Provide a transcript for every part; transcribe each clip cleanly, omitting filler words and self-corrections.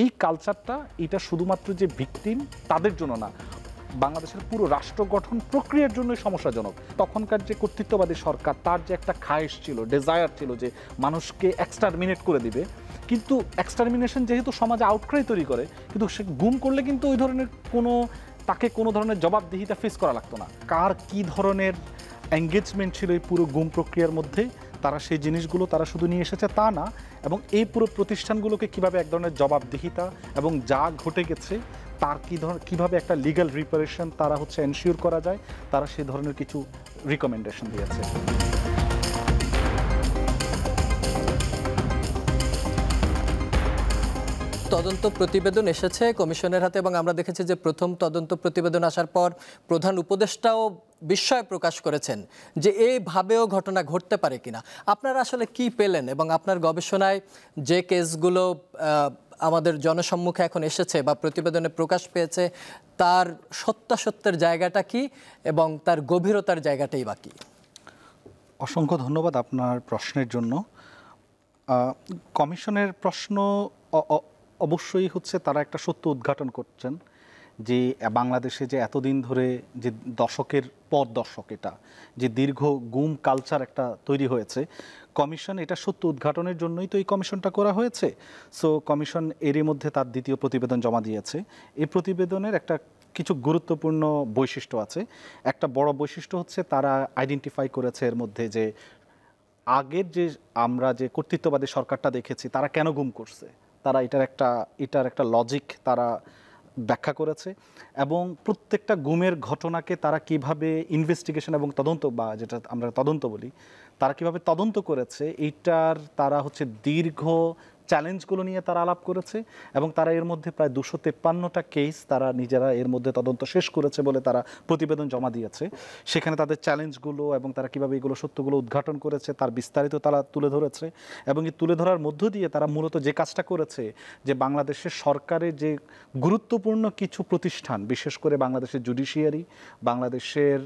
এই কালচারটা এটা শুধুমাত্র যে ভিকটিম তাদের জন্য না, বাংলাদেশের পুরো রাষ্ট্র গঠন প্রক্রিয়ার জন্যই সমস্যাজনক। তখনকার যে কর্তৃত্ববাদী সরকার, তার যে একটা খায়েশ ছিল, ডেজায়ার ছিল যে মানুষকে এক্সটারমিনেট করে দিবে, কিন্তু এক্সটারমিনেশন যেহেতু সমাজে আউটক্রাই তৈরি করে, কিন্তু সে গুম করলে কিন্তু ওই ধরনের তাকে কোনো ধরনের জবাবদিহিতা ফেস করা লাগতো না। কার কি ধরনের এঙ্গেজমেন্ট ছিল এই পুরো গুম প্রক্রিয়ার মধ্যে, তারা সেই জিনিসগুলো তারা শুধু নিয়ে এসেছে তা না, এবং এই পুরো প্রতিষ্ঠানগুলোকে কিভাবে এক ধরনের জবাবদিহিতা এবং যা ঘটে গেছে তার কীভাবে একটা লিগ্যাল রিপারেশন তারা এনশিওর করা যায়, তারা সেই ধরনের কিছু রিকমেন্ডেশন দিয়েছে। তদন্ত প্রতিবেদন এসেছে কমিশনের হাতে এবং আমরা দেখেছি যে প্রথম তদন্ত প্রতিবেদন আসার পর প্রধান উপদেষ্টাও বিস্ময় প্রকাশ করেছেন যে এইভাবেও ঘটনা ঘটতে পারে কিনা। আপনারা আসলে কি পেলেন এবং আপনার গবেষণায় যে কেসগুলো আমাদের জনসম্মুখে এখন এসেছে বা প্রতিবেদনে প্রকাশ পেয়েছে তার সত্যাসত্যের জায়গাটা কি এবং তার গভীরতার জায়গাটাই বাকি? অসংখ্য ধন্যবাদ আপনার প্রশ্নের জন্য। কমিশনের প্রশ্ন অবশ্যই তারা একটা সত্য উদ্ঘাটন করছেন যে বাংলাদেশে যে এতদিন ধরে যে দশকের পর দশক এটা যে দীর্ঘ গুম কালচার একটা তৈরি হয়েছে, কমিশন এটা সত্য উদ্ঘাটনের জন্যই তো এই কমিশনটা করা হয়েছে। সো কমিশন এরই মধ্যে তার দ্বিতীয় প্রতিবেদন জমা দিয়েছে। এই প্রতিবেদনের একটা কিছু গুরুত্বপূর্ণ বৈশিষ্ট্য আছে। একটা বড় বৈশিষ্ট্য তারা আইডেন্টিফাই করেছে এর মধ্যে যে আগের যে আমরা যে কর্তৃত্ববাদী সরকারটা দেখেছি তারা কেন গুম করছে, তারা এটার একটা লজিক তারা ব্যাখ্যা করেছে, এবং প্রত্যেকটা গুমের ঘটনাকে তারা কিভাবে ইনভেস্টিগেশন এবং তদন্ত, বা যেটা আমরা তদন্ত বলি, তারা কিভাবে তদন্ত করেছে এইটার তারা দীর্ঘ চ্যালেঞ্জগুলো নিয়ে তারা আলাপ করেছে, এবং তারা এর মধ্যে প্রায় 253টা কেস তারা নিজেরা এর মধ্যে তদন্ত শেষ করেছে বলে তারা প্রতিবেদন জমা দিয়েছে। সেখানে তাদের চ্যালেঞ্জগুলো এবং তারা কিভাবে এগুলো সত্যগুলো উদ্ঘাটন করেছে তার বিস্তারিত তারা তুলে ধরেছে, এবং এই তুলে ধরার মধ্য দিয়ে তারা মূলত যে কাজটা করেছে যে বাংলাদেশের সরকারের যে গুরুত্বপূর্ণ কিছু প্রতিষ্ঠান, বিশেষ করে বাংলাদেশের জুডিশিয়ারি, বাংলাদেশের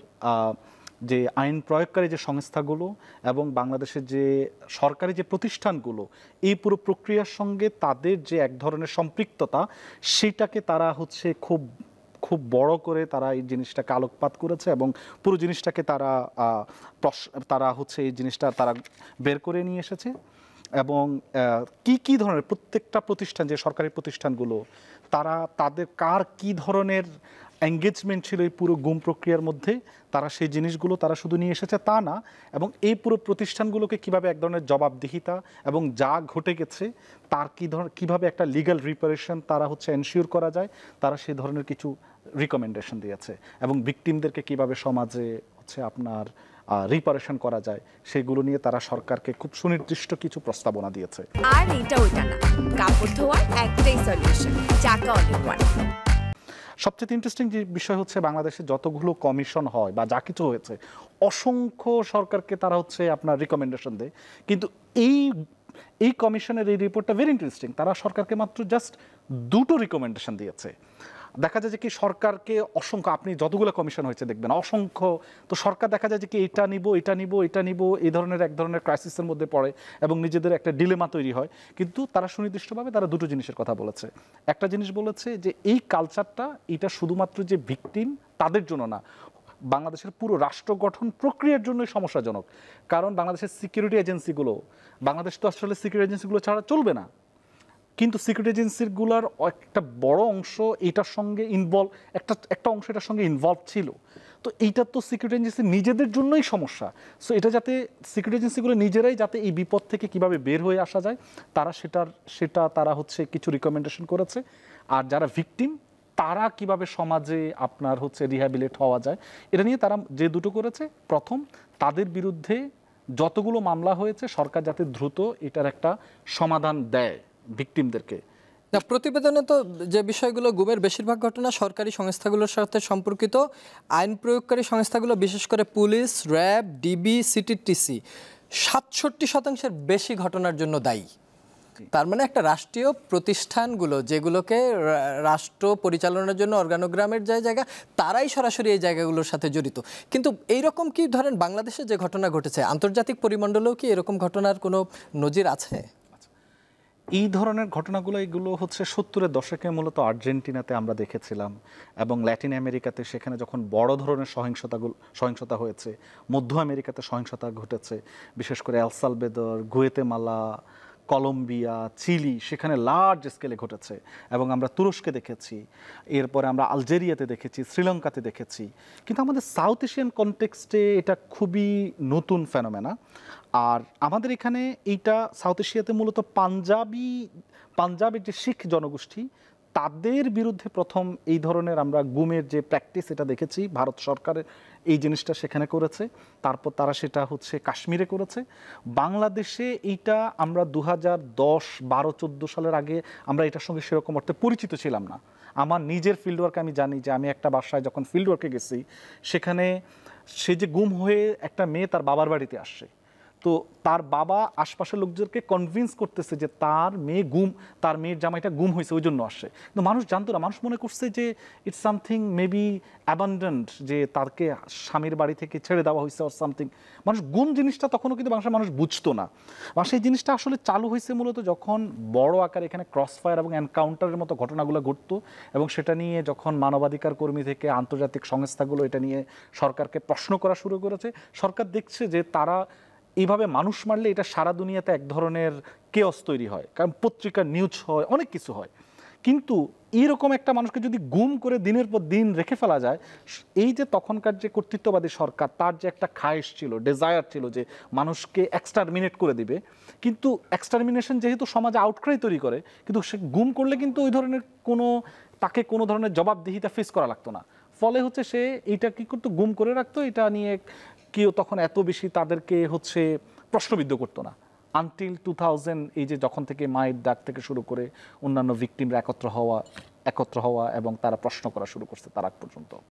যে আইন প্রয়োগকারী যে সংস্থাগুলো এবং বাংলাদেশের যে সরকারি যে প্রতিষ্ঠানগুলো, এই পুরো প্রক্রিয়ার সঙ্গে তাদের যে এক ধরনের সম্পৃক্ততা, সেটাকে তারা খুব খুব বড় করে তারা এই জিনিসটাকে আলোকপাত করেছে, এবং পুরো জিনিসটাকে তারা এই জিনিসটা তারা বের করে নিয়ে এসেছে। এবং কি ধরনের প্রত্যেকটা প্রতিষ্ঠান, যে সরকারি প্রতিষ্ঠানগুলো, তাদের কার কি ধরনের এঙ্গেজমেন্ট ছিল এই পুরো গুম প্রক্রিয়ার মধ্যে, তারা সেই জিনিসগুলো তারা শুধু নিয়ে এসেছে তা না, এবং এই পুরো প্রতিষ্ঠানগুলোকে কিভাবে এক ধরনের জবাবদিহিতা এবং যা ঘটে গেছে তার কিভাবে একটা লিগ্যাল রিপারেশন তারা এনশিওর করা যায়, তারা সেই ধরনের কিছু রিকমেন্ডেশন দিয়েছে, এবং ভিকটিমদেরকে কিভাবে সমাজে আপনার রিপারেশন করা যায় সেগুলো নিয়ে তারা সরকারকে খুব সুনির্দিষ্ট কিছু প্রস্তাবনা দিয়েছে। আর এটা ওইটা না, কাপড় ধোয়ার একটাই সলিউশন, চাকা অনেক। সবচেয়ে ইন্টারেস্টিং যে বিষয় বাংলাদেশে যতগুলো কমিশন হয় বা যা কিছু হয়েছে, অসংখ্য সরকারকে তারা আপনার রিকমেন্ডেশন দেয়, কিন্তু এই কমিশনের এই রিপোর্টটা ভেরি ইন্টারেস্টিং। তারা সরকারকে মাত্র জাস্ট 2টো রিকমেন্ডেশন দিয়েছে। দেখা যায় যে কি সরকারকে অসংখ্য, আপনি যতগুলো কমিশন হয়েছে দেখবেন অসংখ্য, তো সরকার দেখা যায় যে কি এটা নিব এই ধরনের এক ধরনের ক্রাইসিসের মধ্যে পড়ে এবং নিজেদের একটা ডিলেমা তৈরি হয়। কিন্তু তারা সুনির্দিষ্টভাবে তারা 2টো জিনিসের কথা বলেছে। একটা জিনিস বলেছে যে এই কালচারটা এটা শুধুমাত্র যে ভিকটিম তাদের জন্য না, বাংলাদেশের পুরো রাষ্ট্র গঠন প্রক্রিয়ার জন্যই সমস্যাজনক। কারণ বাংলাদেশের সিকিউরিটি এজেন্সিগুলো, বাংলাদেশ তো আসলে সিকিউরিটি এজেন্সিগুলো ছাড়া চলবে না, কিন্তু সিকিউরিটি এজেন্সিগুলোর একটা বড় অংশ এটার সঙ্গে একটা অংশ এটার সঙ্গে ইনভলভ ছিল। তো এইটা তো সিকিউরিটি এজেন্সি নিজেদের জন্যই সমস্যা। সো এটা যাতে সিকিউরিটি এজেন্সিগুলো নিজেরাই যাতে এই বিপদ থেকে কিভাবে বের হয়ে আসা যায়, তারা সেটা তারা কিছু রিকমেন্ডেশন করেছে। আর যারা ভিকটিম তারা কিভাবে সমাজে আপনার রিহ্যাবিলিট হওয়া যায়, এটা নিয়ে তারা যে 2টো করেছে। প্রথম, তাদের বিরুদ্ধে যতগুলো মামলা হয়েছে সরকার যাতে দ্রুত এটার একটা সমাধান দেয় ভিকটিমদেরকে। না, প্রতিবেদনে তো যে বিষয়গুলো গুমের বেশিরভাগ ঘটনা সরকারি সংস্থাগুলোর সাথে সম্পর্কিত, আইন প্রয়োগকারী সংস্থাগুলো বিশেষ করে পুলিশ, র্যাব, ডিবি, সিটিটিসি 67% বেশি ঘটনার জন্য দায়ী। তার মানে একটা রাষ্ট্রীয় প্রতিষ্ঠানগুলো যেগুলোকে রাষ্ট্র পরিচালনার জন্য অর্গানোগ্রামের যে জায়গা, তারাই সরাসরি এই জায়গাগুলোর সাথে জড়িত। কিন্তু এইরকম কি ধরেন বাংলাদেশে যে ঘটনা ঘটেছে, আন্তর্জাতিক পরিমণ্ডলেও কি এরকম ঘটনার কোনো নজির আছে? এই ধরনের ঘটনাগুলো এগুলো হচ্ছে 70-এর দশকে মূলত আর্জেন্টিনাতে আমরা দেখেছিলাম, এবং ল্যাটিন আমেরিকাতে সেখানে যখন বড় ধরনের সহিংসতা হয়েছে, মধ্য আমেরিকাতে সহিংসতা ঘটেছে, বিশেষ করে El Salvador, Guatemala, Colombia, Chile, সেখানে লার্জ স্কেলে ঘটেছে। এবং আমরা তুরস্কে দেখেছি, এরপরে আমরা আলজেরিয়াতে দেখেছি, শ্রীলঙ্কাতে দেখেছি। কিন্তু আমাদের সাউথ এশিয়ান কনটেক্সটে এটা খুবই নতুন ফেনোমেনা। আর আমাদের এখানে এইটা সাউথ এশিয়াতে মূলত পাঞ্জাবের যে শিখ জনগোষ্ঠী, তাদের বিরুদ্ধে প্রথম এই ধরনের আমরা গুমের যে প্র্যাকটিস এটা দেখেছি। ভারত সরকারের এই জিনিসটা সেখানে করেছে, তারপর তারা সেটা হচ্ছে কাশ্মীরে করেছে। বাংলাদেশে এইটা আমরা 2010, 12, 14 সালের আগে আমরা এটার সঙ্গে সেরকম অর্থে পরিচিত ছিলাম না। আমার নিজের ফিল্ড ওয়ার্ক আমি জানি যে আমি একটা বাসায় যখন ফিল্ড ওয়ার্কে গেছি, সেখানে সে যে গুম হয়ে একটা মেয়ে তার বাবার বাড়িতে আসছে, তো তার বাবা আশপাশের লোকজনকে কনভিন্স করতেছে যে তার মেয়ের জামাইটা গুম হয়েছে, ওই জন্য আসছে। কিন্তু মানুষ জানতো না, মানুষ মনে করছে যে ইটস সামথিং মেবি অ্যাবান্ডেন্ট, যে তাকে স্বামীর বাড়ি থেকে ছেড়ে দেওয়া হয়েছে অর সামথিং। মানুষ গুম জিনিসটা তখনও কিন্তু বাংলাদেশের মানুষ বুঝতো না। আর সেই জিনিসটা আসলে চালু হয়েছে মূলত যখন বড় আকারে এখানে ক্রস ফায়ার এবং এনকাউন্টারের মতো ঘটনাগুলো ঘটতো, এবং সেটা নিয়ে যখন মানবাধিকার কর্মী থেকে আন্তর্জাতিক সংস্থাগুলো এটা নিয়ে সরকারকে প্রশ্ন করা শুরু করেছে। সরকার দেখছে যে তারা এইভাবে মানুষ মারলে এটা সারা দুনিয়াতে এক ধরনের কেওস তৈরি হয়, কারণ পত্রিকার নিউজ হয়, অনেক কিছু হয়। কিন্তু এইরকম একটা মানুষকে যদি গুম করে দিনের পর দিন রেখে ফেলা যায়, এই যে তখনকার যে কর্তৃত্ববাদী সরকার, তার যে একটা খায়েশ ছিল, ডেজায়ার ছিল যে মানুষকে এক্সটারমিনেট করে দিবে, কিন্তু এক্সটারমিনেশন যেহেতু সমাজে আউটক্রাই তৈরি করে, কিন্তু সে গুম করলে কিন্তু ওই ধরনের তাকে কোনো ধরনের জবাবদিহিতা ফেস করা লাগতো না। ফলে হচ্ছে সে এইটা কি করতো, গুম করে রাখতো। এটা নিয়ে কেউ তখন এত বেশি তাদেরকে হচ্ছে প্রশ্নবিদ্ধ করতো না, আনটিল 2000, এই যে যখন থেকে মায়ের ডাক থেকে শুরু করে অন্যান্য ভিকটিমরা একত্র হওয়া এবং তারা প্রশ্ন করা শুরু করছে তার আগ পর্যন্ত।